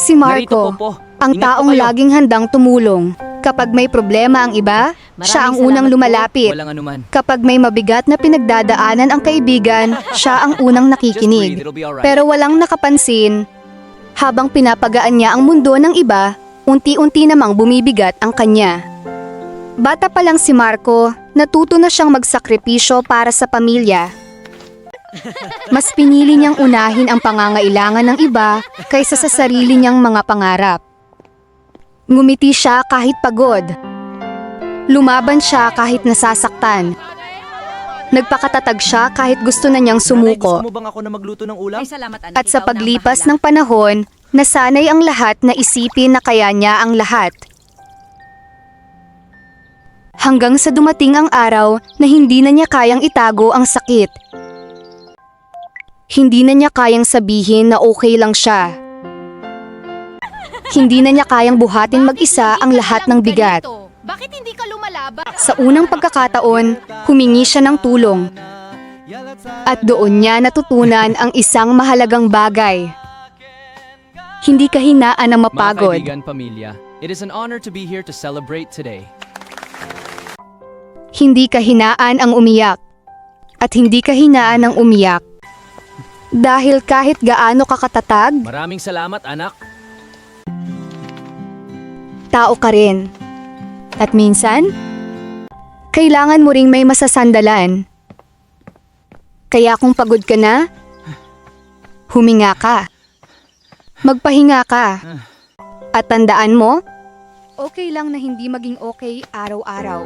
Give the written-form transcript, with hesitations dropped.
Si Narito Marco, po. ang Ingat po taong kayo. laging handang tumulong. Kapag may problema ang iba, siya ang unang lumalapit. Walang anuman. Kapag may mabigat na pinagdadaanan ang kaibigan, siya ang unang Just breathe, nakikinig. it'll be alright. Pero walang nakapansin. Habang pinapagaan niya ang mundo ng iba, unti-unti namang bumibigat ang kanya. Bata pa lang si Marco, natuto na siyang magsakripisyo para sa pamilya. Mas pinili niyang unahin ang pangangailangan ng iba kaysa sa sarili niyang mga pangarap. Ngumiti siya kahit pagod. Lumaban siya kahit nasasaktan. Nagpakatatag siya kahit gusto na niyang Nanay, sumuko. gusto mo bang ako na magluto ng ulam? Ay, salamat, anak. At sa Ikaw na ang paglipas bahala. ng panahon, nasanay ang lahat na isipin na kaya niya ang lahat. Hanggang sa dumating ang araw na hindi na niya kayang itago ang sakit. Hindi na niya kayang sabihin na okay lang siya. Hindi na niya kayang buhatin mag-isa ang lahat ng bigat. Bakit hindi ka lumalaban? Sa unang pagkakataon, humingi siya ng tulong. At doon niya natutunan ang isang mahalagang bagay. Hindi kahinaan na Mga mapagod. kaibigan, pamilya, it is an honor to be here to celebrate today. Hindi kahinaan ang umiyak. At hindi kahinaan ang umiyak. Dahil kahit gaano kakatatag, Maraming salamat, anak. tao ka rin. At minsan, kailangan mo ring may masasandalan. Kaya kung pagod ka na, huminga ka. Magpahinga ka. At tandaan mo, okay lang na hindi maging okay araw-araw.